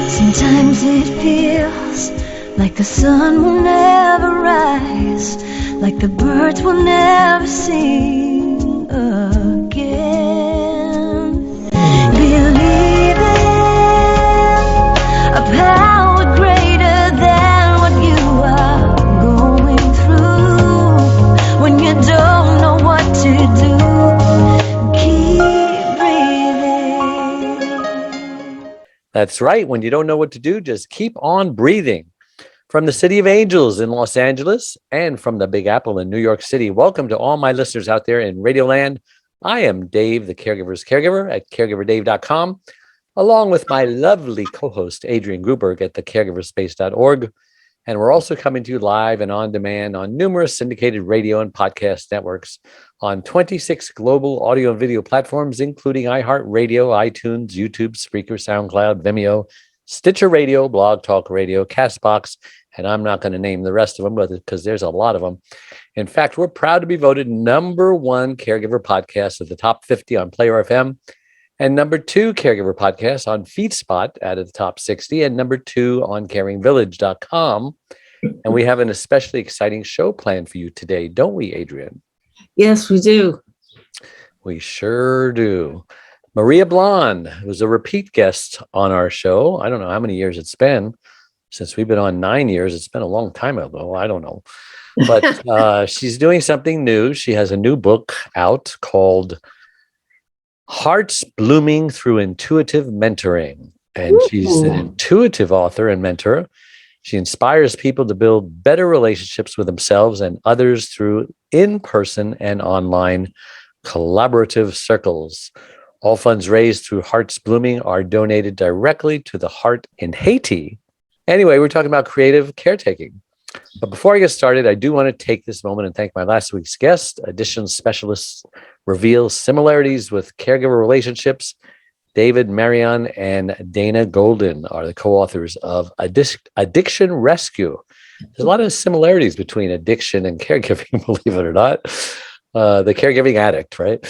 Sometimes it feels like the sun will never rise, like the birds will never sing again. Believe in a power greater than what you are going through. When you don't know what to do, keep breathing. That's right. When you don't know what to do, just keep on breathing. From the City of Angels in Los Angeles and from the Big Apple in New York City, welcome to all my listeners out there in Radioland. I am Dave, the Caregiver's Caregiver at caregiverdave.com, along with my lovely co-host, Adrian Gruberg at thecaregiverspace.org. And we're also coming to you live and on demand on numerous syndicated radio and podcast networks on 26 global audio and video platforms, including iHeartRadio, iTunes, YouTube, Spreaker, SoundCloud, Vimeo, Stitcher Radio, Blog Talk Radio, CastBox, and I'm not going to name the rest of them because there's a lot of them. In fact, we're proud to be voted #1 caregiver podcast of the top 50 on Player FM, and #2 caregiver podcast on FeedSpot out of the top 60, and #2 on caringvillage.com. And we have an especially exciting show planned for you today, don't we, Adrian? Yes, we do. We sure do. Maria Blon was a repeat guest on our show. I don't know how many years it's been since we've been on. 9 years. It's been a long time ago. I don't know. But she's doing something new. She has a new book out called Hearts Blooming Through Intuitive Mentoring. And she's an intuitive author and mentor. She inspires people to build better relationships with themselves and others through in-person and online collaborative circles. All funds raised through Hearts Blooming are donated directly to the Heart in Haiti. Anyway, we're talking about creative caretaking. But before I get started, I do want to take this moment and thank my last week's guest. Addiction specialists reveal similarities with caregiver relationships. David Marion and Dana Golden are the co-authors of Addiction Rescue. There's a lot of similarities between addiction and caregiving, believe it or not. The caregiving addict, right?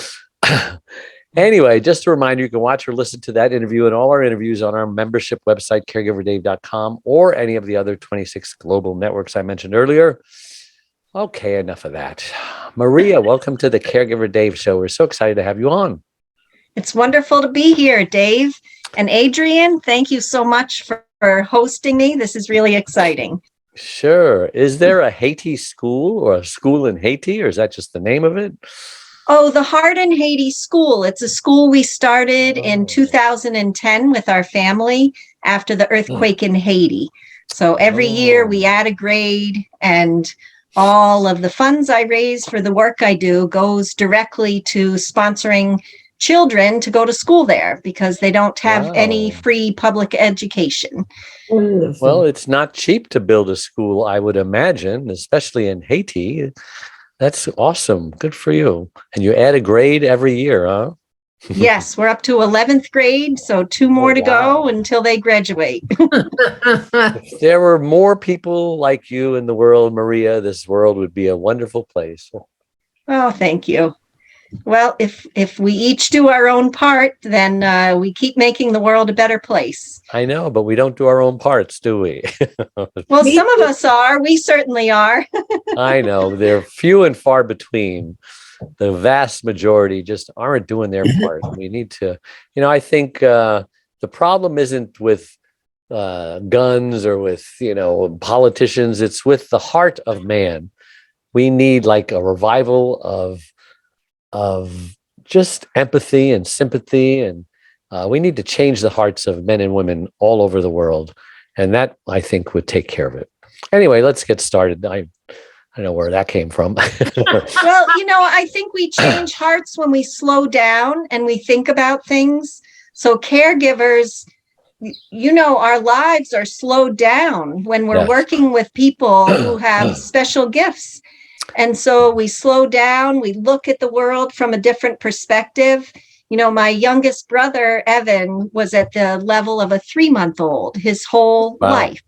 Anyway, just a reminder, you can watch or listen to that interview and all our interviews on our membership website, caregiverdave.com, or any of the other 26 global networks I mentioned earlier. Okay, enough of that. Maria, welcome to the Caregiver Dave Show. We're so excited to have you on. It's wonderful to be here, Dave. And Adrian, thank you so much for hosting me. This is really exciting. Sure. Is there a Haiti school or a school in Haiti, or is that just the name of it? Oh, the Heart in Haiti School. It's a school we started in 2010 with our family after the earthquake in Haiti. So every year we add a grade, and all of the funds I raise for the work I do goes directly to sponsoring children to go to school there because they don't have any free public education. Well, it's not cheap to build a school, I would imagine, especially in Haiti. That's awesome. Good for you. And you add a grade every year, huh? Yes, we're up to 11th grade, so 2 more to go until they graduate. If there were more people like you in the world, Maria, this world would be a wonderful place. Oh, thank you. Well, if we each do our own part, then we keep making the world a better place. I know, but we don't do our own parts, do we? Well, some of us are. We certainly are. I know. They're few and far between. The vast majority just aren't doing their part. We need to, I think the problem isn't with guns or with, politicians. It's with the heart of man. We need like a revival of just empathy and sympathy, and we need to change the hearts of men and women all over the world, and that I think would take care of it. Anyway, let's get started. I don't know where that came from. Well, I think we change hearts when we slow down and we think about things. So caregivers, our lives are slowed down when we're working with people who have special gifts. And so we slow down, we look at the world from a different perspective. My youngest brother, Evan, was at the level of a 3-month-old his whole life.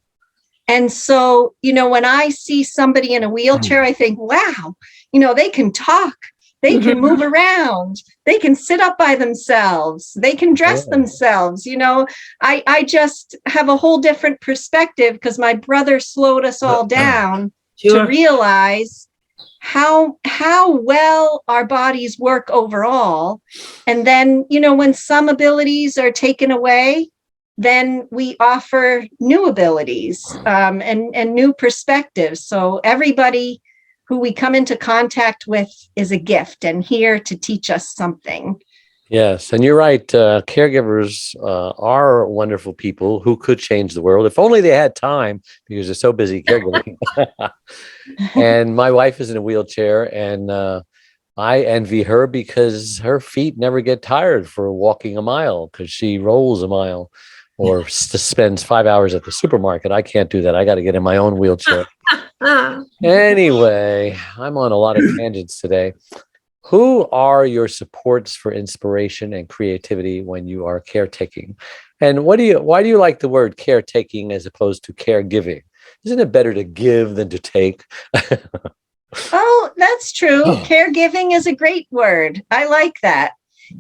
And so, when I see somebody in a wheelchair, I think, wow, they can talk. They can move around. They can sit up by themselves. They can dress themselves. I just have a whole different perspective because my brother slowed us all down to realize how well our bodies work overall. And then, when some abilities are taken away, then we offer new abilities and new perspectives. So everybody who we come into contact with is a gift and here to teach us something. Yes, and you're right. Caregivers are wonderful people who could change the world if only they had time, because they're so busy caregiving. And my wife is in a wheelchair, and I envy her because her feet never get tired for walking a mile, because she rolls a mile or spends 5 hours at the supermarket. I can't do that. I got to get in my own wheelchair. Anyway, I'm on a lot of tangents today. Who are your supports for inspiration and creativity when you are caretaking? And why do you like the word caretaking as opposed to caregiving? Isn't it better to give than to take? Oh, that's true. Caregiving is a great word. I like that.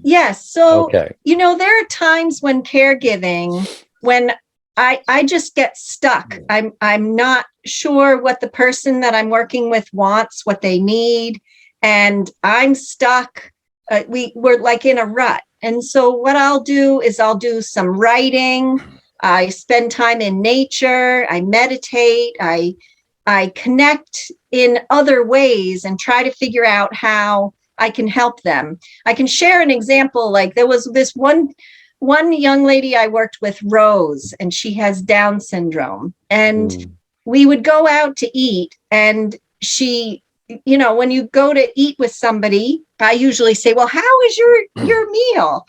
Yes. So, okay. There are times when caregiving, when I just get stuck. I'm not sure what the person that I'm working with wants, what they need. And I'm stuck. We're like in a rut. And so what I'll do is I'll do some writing. I spend time in nature. I meditate. I connect in other ways and try to figure out how I can help them. I can share an example. Like there was this one young lady I worked with, Rose, and she has Down syndrome. And we would go out to eat, and she, when you go to eat with somebody, I usually say, well, how is your meal?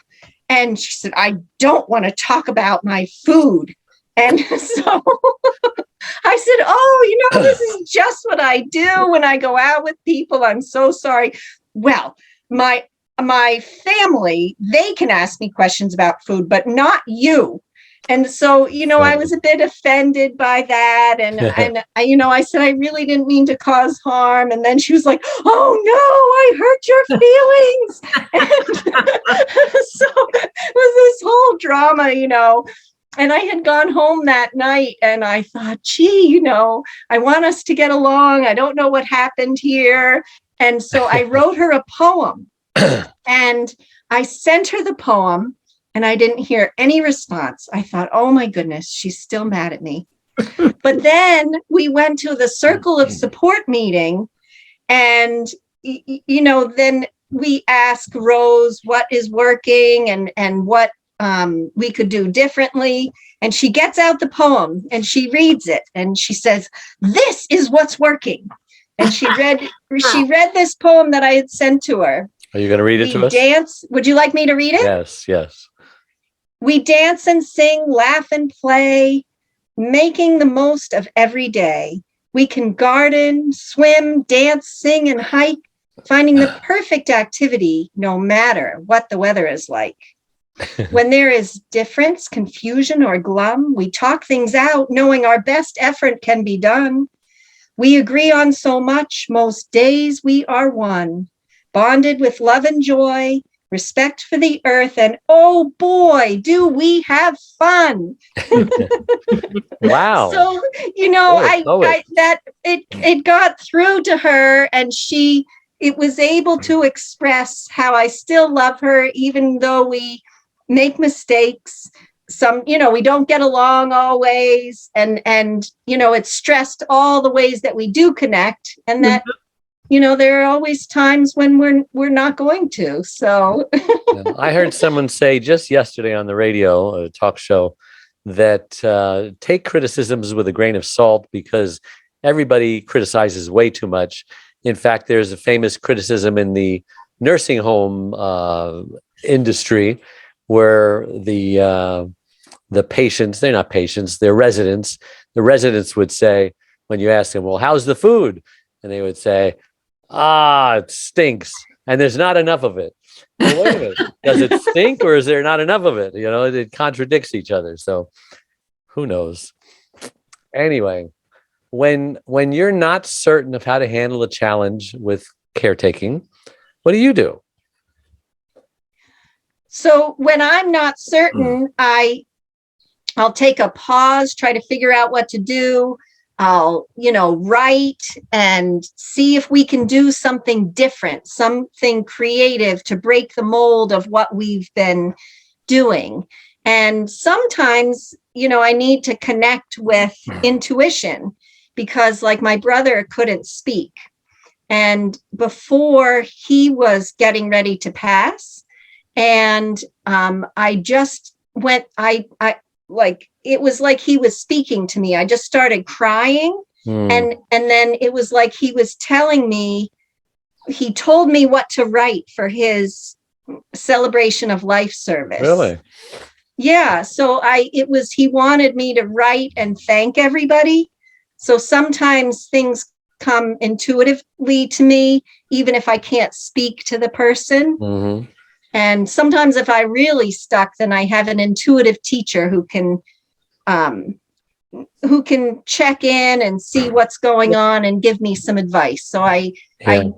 And she said, I don't want to talk about my food. And so I said, oh, this is just what I do when I go out with people. I'm so sorry. Well, my family, they can ask me questions about food, but not you. And so, I was a bit offended by that. And I said, I really didn't mean to cause harm. And then she was like, oh, no, I hurt your feelings. And so it was this whole drama, And I had gone home that night and I thought, gee, I want us to get along. I don't know what happened here. And so I wrote her a poem and I sent her the poem. And I didn't hear any response. I thought, oh my goodness, she's still mad at me. But then we went to the Circle of Support meeting. And, then we asked Rose what is working and what we could do differently. And she gets out the poem and she reads it. And she says, this is what's working. And she read this poem that I had sent to her. Are you going to read it to us? Dance. Would you like me to read it? Yes. We dance and sing, laugh and play, making the most of every day. We can garden, swim, dance, sing, and hike, finding the perfect activity no matter what the weather is like. When there is difference, confusion, or glum, we talk things out, knowing our best effort can be done. We agree on so much, most days we are one, bonded with love and joy, respect for the earth, and oh boy, do we have fun. Wow. So, it got through to her, and it was able to express how I still love her, even though we make mistakes. Some, we don't get along always. And it's stressed all the ways that we do connect, and that there are always times when we're not going to. So I heard someone say just yesterday on the radio, a talk show, that take criticisms with a grain of salt because everybody criticizes way too much. In fact, there's a famous criticism in the nursing home industry where the patients, they're not patients, they're residents. The residents would say, when you ask them, well, how's the food? And they would say, it stinks, and there's not enough of it. Well, wait a minute. Does it stink, or is there not enough of it? It contradicts each other. So who knows? Anyway, when you're not certain of how to handle a challenge with caretaking, What do you do? So when I'm not certain, I'll take a pause, try to figure out what to do. I'll, write and see if we can do something different, something creative to break the mold of what we've been doing. And sometimes, I need to connect with intuition because, like, my brother couldn't speak. And before he was getting ready to pass, and I just went, I like, it was like he was speaking to me. I just started crying. And then it was like he was telling me, he told me what to write for his celebration of life service. Really? Yeah. So he wanted me to write and thank everybody. So sometimes things come intuitively to me, even if I can't speak to the person. Mm-hmm. And sometimes if I really stuck, then I have an intuitive teacher who can check in and see what's going on and give me some advice. So I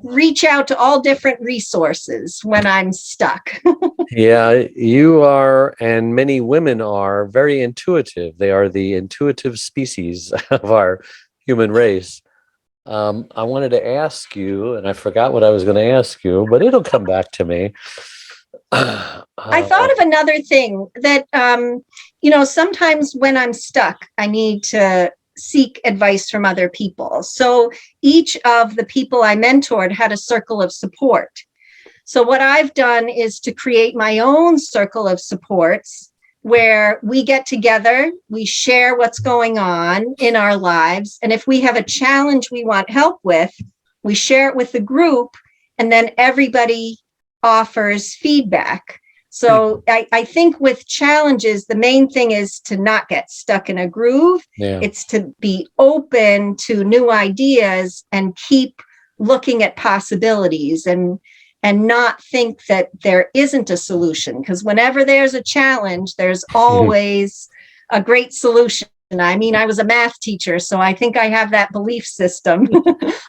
reach out to all different resources when I'm stuck. Yeah, you are, and many women are very intuitive. They are the intuitive species of our human race. I wanted to ask you, and I forgot what I was going to ask you, but it'll come back to me. I thought of another thing that, sometimes when I'm stuck, I need to seek advice from other people. So each of the people I mentored had a circle of support. So what I've done is to create my own circle of supports where we get together, we share what's going on in our lives. And if we have a challenge we want help with, we share it with the group, and then everybody offers feedback. So I think with challenges, the main thing is to not get stuck in a groove. Yeah. It's to be open to new ideas and keep looking at possibilities and not think that there isn't a solution. Because whenever there's a challenge, there's always a great solution. I mean, I was a math teacher, so I think I have that belief system.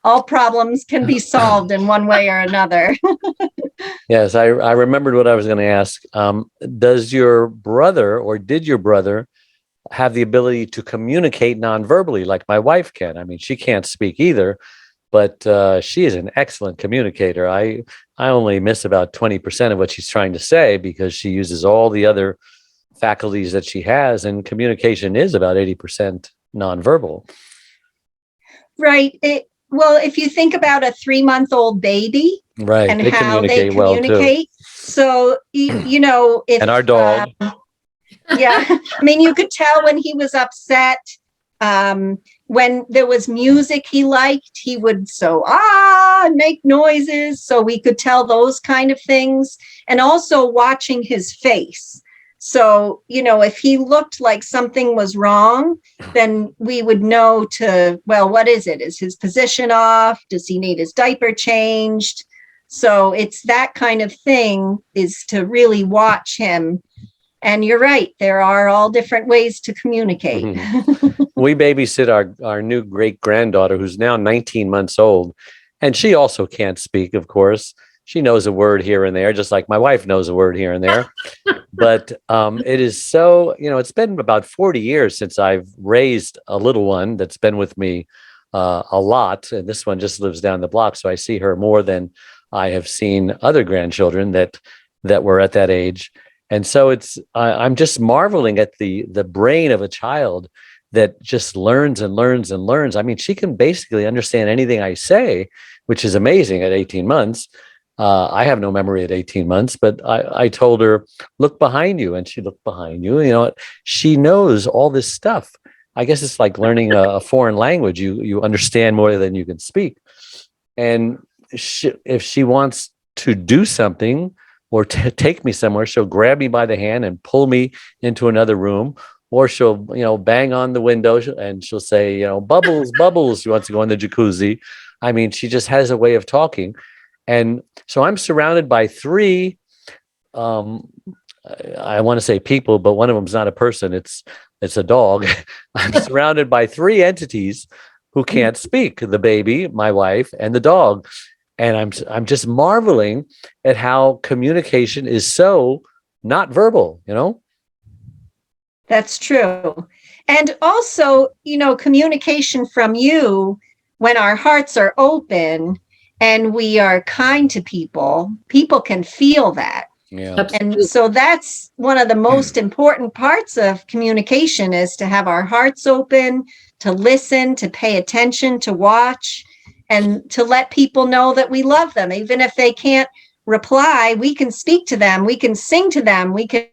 All problems can be solved in one way or another. Yes, I remembered what I was going to ask. Does your brother, or did your brother, have the ability to communicate non-verbally like my wife can? I mean, she can't speak either, but she is an excellent communicator. I only miss about 20% of what she's trying to say because she uses all the other faculties that she has, and communication is about 80% nonverbal. Right. Well, if you think about a 3-month-old baby, right, and they how communicate they well too. So, if, and our dog. Yeah, I mean, you could tell when he was upset. When there was music he liked, he would make noises. So we could tell those kind of things. And also watching his face. So, if he looked like something was wrong, then we would know what is it? Is his position off? Does he need his diaper changed? So it's that kind of thing, is to really watch him. And you're right, there are all different ways to communicate. We babysit our new great-granddaughter, who's now 19 months old, and she also can't speak, of course. She knows a word here and there, just like my wife knows a word here and there. But it is so, it's been about 40 years since I've raised a little one that's been with me a lot. And this one just lives down the block. So I see her more than I have seen other grandchildren that were at that age. And so I'm just marveling at the brain of a child that just learns and learns and learns. I mean, she can basically understand anything I say, which is amazing at 18 months. I have no memory at 18 months, but I told her, look behind you. And she looked behind you. She knows all this stuff. I guess it's like learning a foreign language. You understand more than you can speak. And if she wants to do something or take me somewhere, she'll grab me by the hand and pull me into another room. Or she'll, bang on the window and she'll say, bubbles, bubbles. She wants to go in the jacuzzi. I mean, she just has a way of talking. And so I'm surrounded by 3, I want to say people, but one of them is not a person. It's a dog. I'm surrounded by 3 entities who can't speak: the baby, my wife, and the dog. And I'm just marveling at how communication is so not verbal, you know? That's true. And also, communication from you, when our hearts are open and we are kind to people, people can feel that. Yeah. And so that's one of the most important parts of communication, is to have our hearts open, to listen, to pay attention, to watch, and to let people know that we love them. Even if they can't reply, we can speak to them, we can sing to them, we can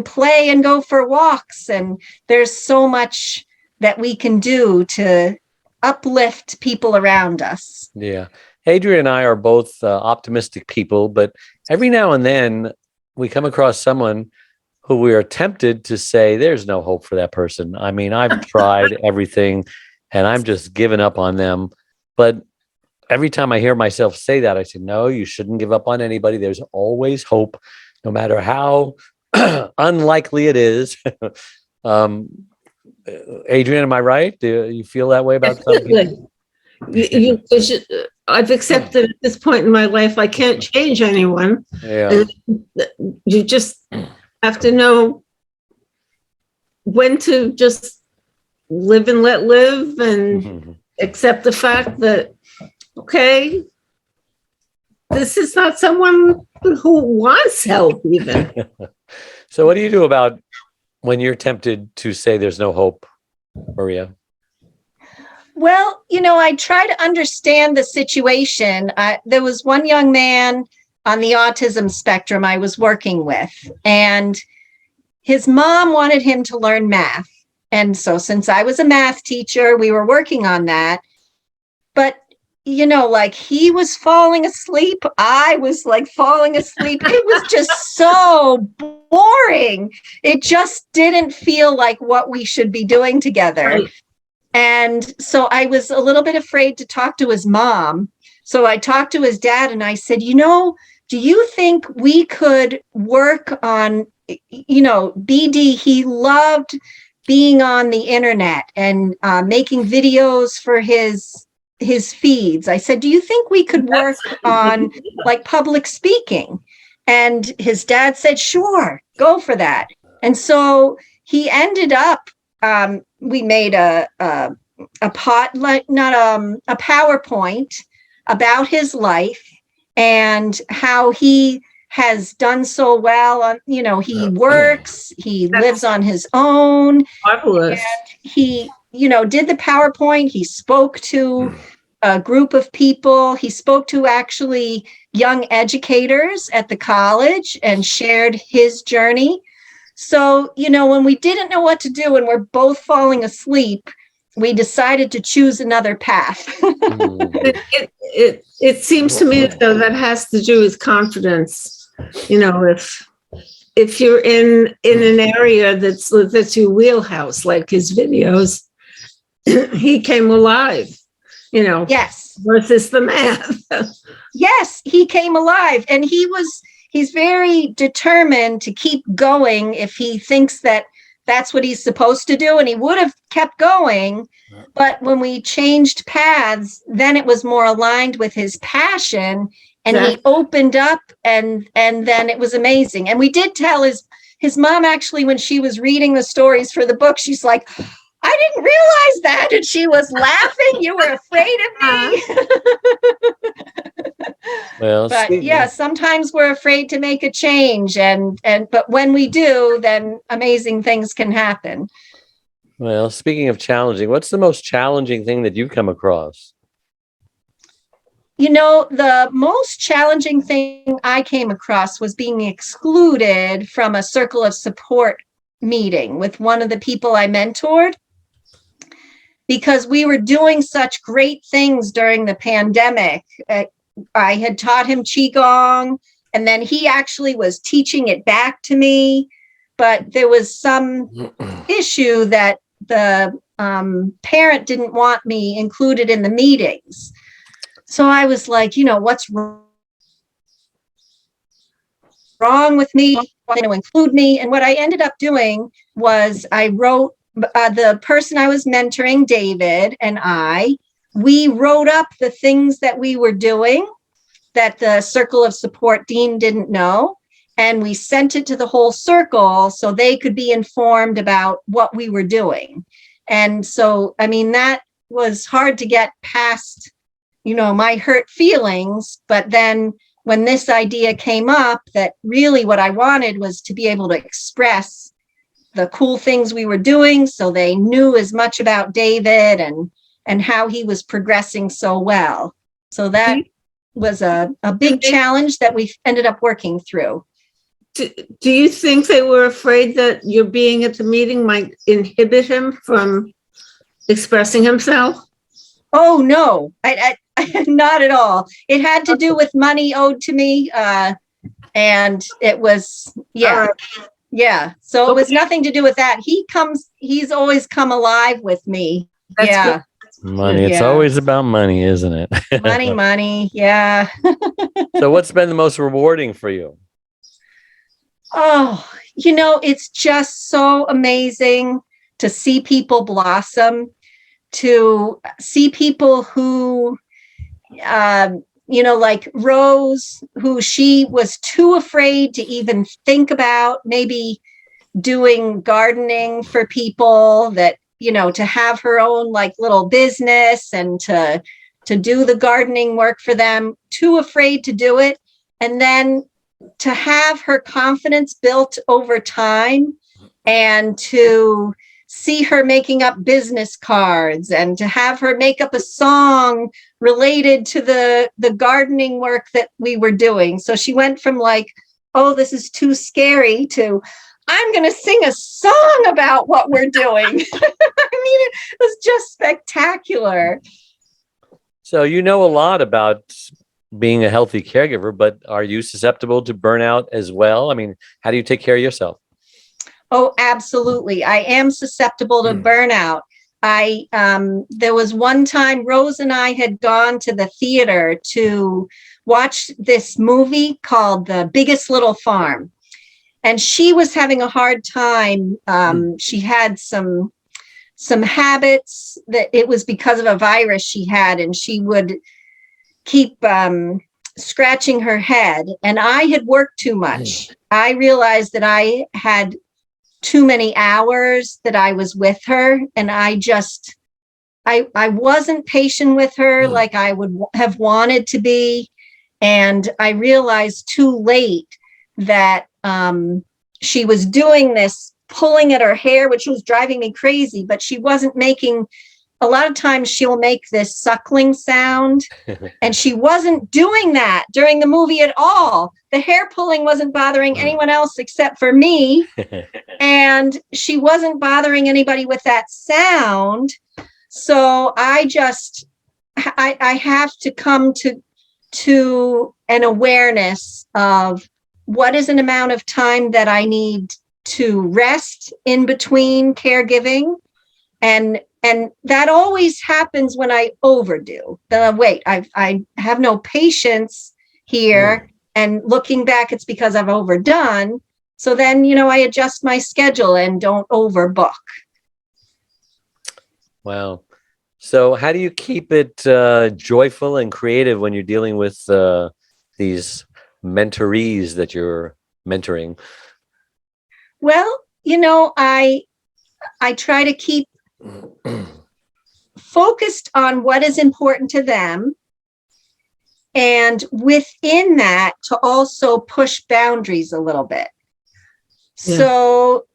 play and go for walks. And there's so much that we can do to uplift people around us. Yeah. Adrian and I are both optimistic people, but every now and then we come across someone who we are tempted to say, there's no hope for that person. I mean, I've tried everything and I'm just giving up on them. But every time I hear myself say that, I say, no, you shouldn't give up on anybody. There's always hope, no matter how unlikely it is. Adrian, am I right? Do you feel that way about some people? I've accepted at this point in my life, I can't change anyone. Yeah. You just have to know when to just live and let live, and accept the fact that, okay, this is not someone who wants help even. So what do you do about when you're tempted to say there's no hope, Maria? Well, I try to understand the situation. There was one young man on the autism spectrum I was working with, and his mom wanted him to learn math. And so since I was a math teacher, we were working on that. But, like, he was falling asleep. I was like falling asleep. It was just so boring. It just didn't feel like what we should be doing together. Right. And so I was a little bit afraid to talk to his mom. So I talked to his dad and I said, do you think we could work on, BD? He loved being on the internet and making videos for his feeds. I said, do you think we could work on like public speaking? And his dad said, sure, go for that. And so he ended up, we made a PowerPoint about his life and how he has done so well. He works, he lives on his own. Marvelous. And he, did the PowerPoint. He spoke to a group of people. He spoke to actually young educators at the college and shared his journey. So, when we didn't know what to do and we're both falling asleep, we decided to choose another path. It seems to me as though that has to do with confidence. If you're in an area that's your wheelhouse, like his videos, he came alive, Yes. versus the math. Yes, he came alive, and he's very determined to keep going if he thinks that that's what he's supposed to do, and he would have kept going. But when we changed paths, then it was more aligned with his passion, and he opened up, and then it was amazing. And we did tell his mom, actually, when she was reading the stories for the book, she's like, I didn't realize that. And she was laughing. You were afraid of me. Well, but yeah, sometimes we're afraid to make a change. But when we do, then amazing things can happen. Well, speaking of challenging, what's the most challenging thing that you've come across? The most challenging thing I came across was being excluded from a circle of support meeting with one of the people I mentored, because we were doing such great things during the pandemic. I had taught him Qigong, and then he actually was teaching it back to me. But there was some issue that the parent didn't want me included in the meetings. So I was like, what's wrong with me? Want to include me? And what I ended up doing was I wrote, the person I was mentoring, David, and I we wrote up the things that we were doing that the circle of support team didn't know. And we sent it to the whole circle so they could be informed about what we were doing. And so, I mean, that was hard to get past, my hurt feelings. But then when this idea came up, that really what I wanted was to be able to express the cool things we were doing, so they knew as much about David and how he was progressing so well. So that was a big challenge that we ended up working through. Do you think they were afraid that your being at the meeting might inhibit him from expressing himself? Oh, no, I not at all. It had to do with money owed to me. And it was, yeah. Yeah. So it was nothing to do with that. He's always come alive with me. That's yeah. good. Money. It's always about money, isn't it? Money. Yeah. So what's been the most rewarding for you? Oh, it's just so amazing to see people blossom, to see people who, like Rose, who she was too afraid to even think about maybe doing gardening for people, that, to have her own like little business and to do the gardening work for them, too afraid to do it. And then to have her confidence built over time, and to see her making up business cards, and to have her make up a song related to the gardening work that we were doing. So she went from like, oh, this is too scary, to I'm going to sing a song about what we're doing. I mean, it was just spectacular. So you know a lot about being a healthy caregiver, but are you susceptible to burnout as well? I mean, how do you take care of yourself? Oh, absolutely. I am susceptible to burnout. There was one time Rose and I had gone to the theater to watch this movie called The Biggest Little Farm. And she was having a hard time. She had some habits that it was because of a virus she had, and she would keep scratching her head. And I had worked too much. I realized that I had too many hours that I was with her, and I wasn't patient with her like I would have wanted to be. And I realized too late that she was doing this, pulling at her hair, which was driving me crazy, but she wasn't making. A lot of times she'll make this suckling sound, and she wasn't doing that during the movie at all. The hair pulling wasn't bothering anyone else except for me. And she wasn't bothering anybody with that sound. So I have to come to an awareness of what is an amount of time that I need to rest in between caregiving. And that always happens when I overdo. I have no patience here. And looking back, it's because I've overdone. So then, I adjust my schedule and don't overbook. Wow. So how do you keep it joyful and creative when you're dealing with these mentorees that you're mentoring? Well, I try to keep focused on what is important to them. And within that, to also push boundaries a little bit. Yeah. So,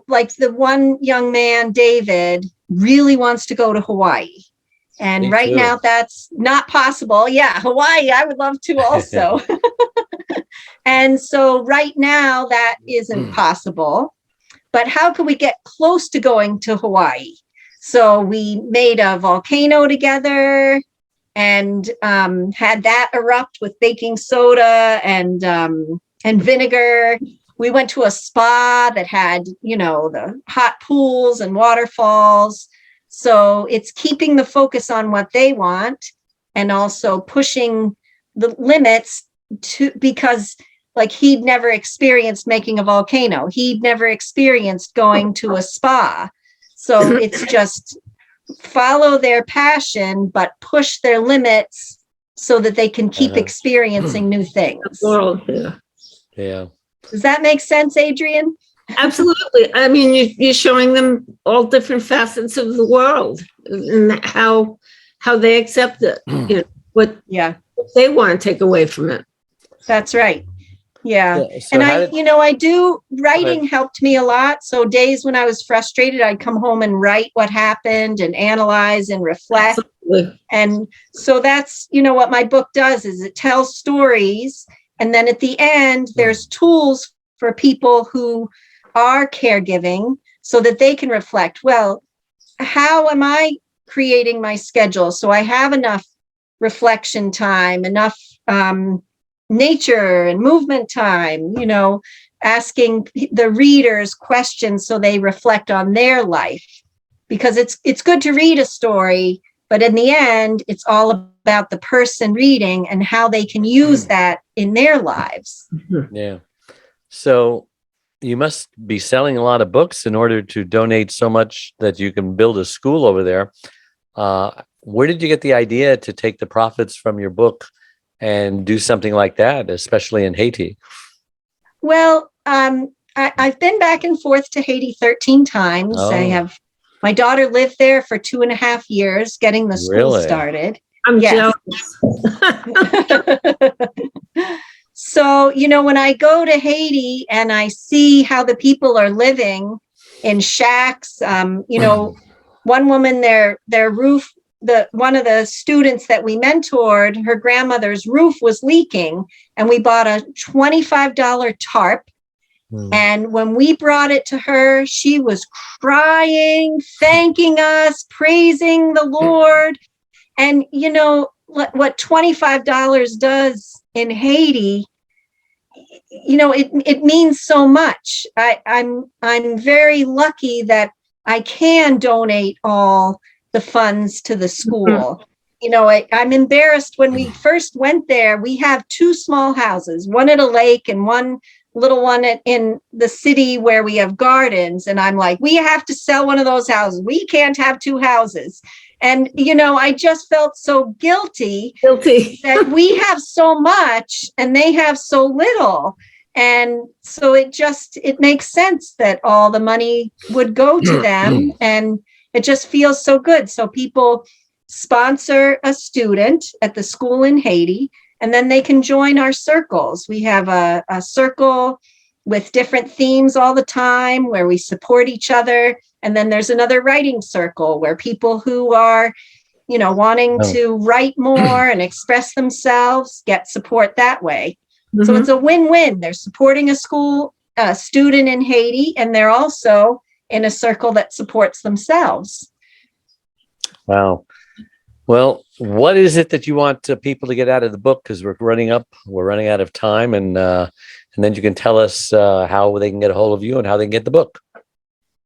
like the one young man, David, really wants to go to Hawaii. And me right too. Now that's not possible. Yeah, Hawaii, I would love to also. And so right now that isn't possible. But how can we get close to going to Hawaii? So we made a volcano together and had that erupt with baking soda and vinegar. We went to a spa that had, the hot pools and waterfalls. So it's keeping the focus on what they want and also pushing the limits because like he'd never experienced making a volcano. He'd never experienced going to a spa. So it's just follow their passion, but push their limits so that they can keep experiencing new things. World, yeah. Yeah. Does that make sense, Adrian? Absolutely. I mean, you're showing them all different facets of the world and how they accept it. You know, what they want to take away from it. That's right. Yeah. So And I do, writing helped me a lot. So days when I was frustrated, I'd come home and write what happened and analyze and reflect. Absolutely. And so that's, what my book does is it tells stories. And then at the end, there's tools for people who are caregiving so that they can reflect, well, how am I creating my schedule so I have enough reflection time, enough nature and movement time, asking the readers questions so they reflect on their life, because it's good to read a story, but in the end, it's all about the person reading and how they can use that in their lives. Yeah. So you must be selling a lot of books in order to donate so much that you can build a school over there. Where did you get the idea to take the profits from your book and do something like that, especially in Haiti? Well, I've been back and forth to Haiti 13 times. Oh. My daughter lived there for 2.5 years, getting the school started. I'm jealous. So, when I go to Haiti and I see how the people are living in shacks, one woman, their roof, one of the students that we mentored, her grandmother's roof was leaking, and we bought a $25 tarp. And when we brought it to her, she was crying, thanking us, praising the Lord. And what $25 does in Haiti, it means so much. I'm very lucky that I can donate all the funds to the school. I'm embarrassed. When we first went there, we have 2 small houses, one at a lake and one little one in the city where we have gardens. And I'm like, we have to sell one of those houses. We can't have 2 houses. And, I just felt so guilty that we have so much and they have so little. And so it makes sense that all the money would go to them. And it just feels so good. So people sponsor a student at the school in Haiti, and then they can join our circles. We have a circle with different themes all the time where we support each other. And then there's another writing circle where people who are, wanting to write more and express themselves get support that way. So it's a win-win. They're supporting a student in Haiti, and they're also in a circle that supports themselves. Wow. Well, what is it that you want people to get out of the book? Because we're running out of time, and then you can tell us how they can get a hold of you and how they can get the book.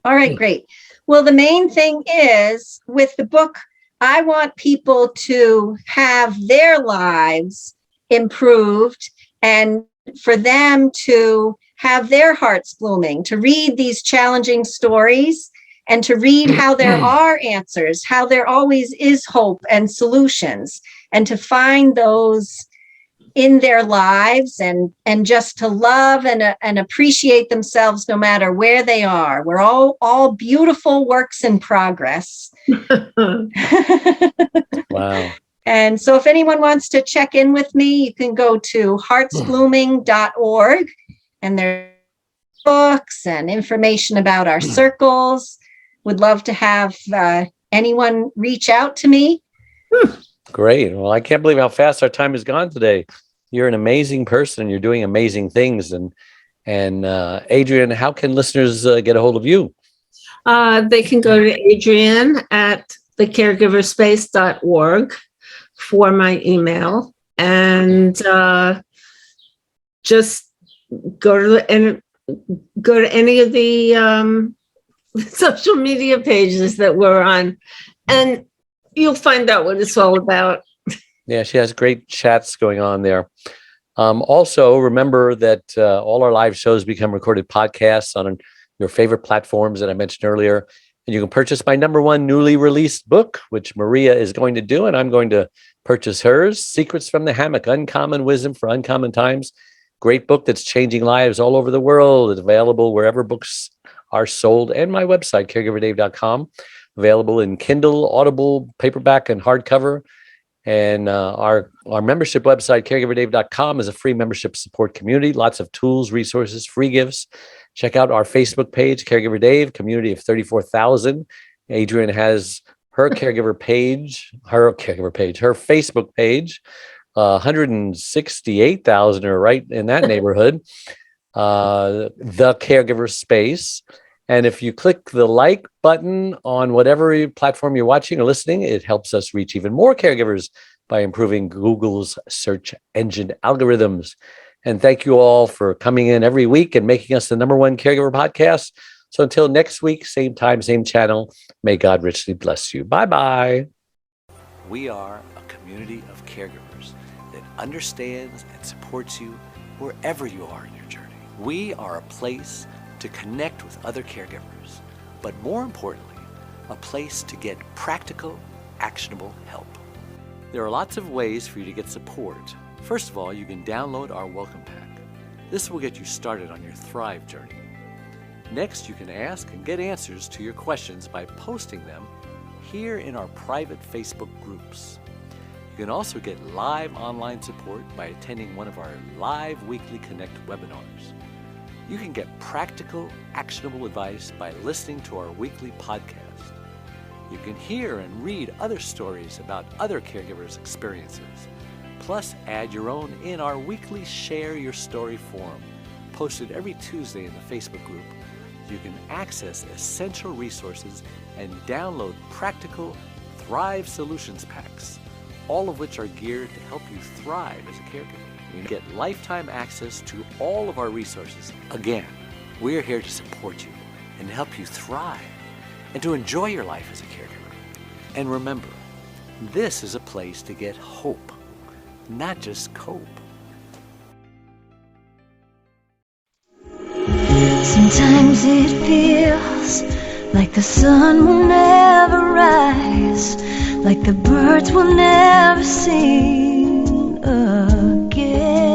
All right, great. Well, the main thing is with the book, I want people to have their lives improved and for them to have their hearts blooming, to read these challenging stories and to read how there are answers, how there always is hope and solutions, and to find those in their lives and just to love and appreciate themselves no matter where they are. We're all beautiful works in progress. Wow. And so if anyone wants to check in with me, you can go to heartsblooming.org, and there's books and information about our circles. Would love to have anyone reach out to me. Great. Well, I can't believe how fast our time has gone today. You're an amazing person. You're doing amazing things. And Adrian, how can listeners get a hold of you? They can go to Adrian at thecaregiverspace.org for my email, and just go to any of the social media pages that we're on, and you'll find out what it's all about. Yeah, she has great chats going on there. Also, remember that all our live shows become recorded podcasts on your favorite platforms that I mentioned earlier. And you can purchase my #1 newly released book, which Maria is going to do, and I'm going to purchase hers, Secrets from the Hammock, Uncommon Wisdom for Uncommon Times. Great book that's changing lives all over the world. It's available wherever books are sold, and my website, caregiverdave.com, available in Kindle, Audible, paperback, and hardcover. And our membership website, caregiverdave.com, is a free membership support community. Lots of tools, resources, free gifts. Check out our Facebook page, Caregiver Dave, community of 34,000. Adrian has her caregiver page, her Facebook page, 168,000 are right in that neighborhood. The Caregiver Space. And if you click the like button on whatever platform you're watching or listening, it helps us reach even more caregivers by improving Google's search engine algorithms. And thank you all for coming in every week and making us the #1 caregiver podcast. So until next week, same time, same channel, may God richly bless you. Bye-bye. We are a community of caregivers that understands and supports you wherever you are in your journey. We are a place to connect with other caregivers, but more importantly, a place to get practical, actionable help. There are lots of ways for you to get support. First of all, you can download our welcome pack. This will get you started on your Thrive journey. Next, you can ask and get answers to your questions by posting them here in our private Facebook groups. You can also get live online support by attending one of our live weekly Connect webinars. You can get practical, actionable advice by listening to our weekly podcast. You can hear and read other stories about other caregivers' experiences. Plus, add your own in our weekly Share Your Story forum, posted every Tuesday in the Facebook group. You can access essential resources and download practical Thrive Solutions packs, all of which are geared to help you thrive as a caregiver. You get lifetime access to all of our resources. Again, we're here to support you and help you thrive and to enjoy your life as a caregiver. And remember, this is a place to get hope, not just cope. Sometimes it feels like the sun will never rise, like the birds will never sing again.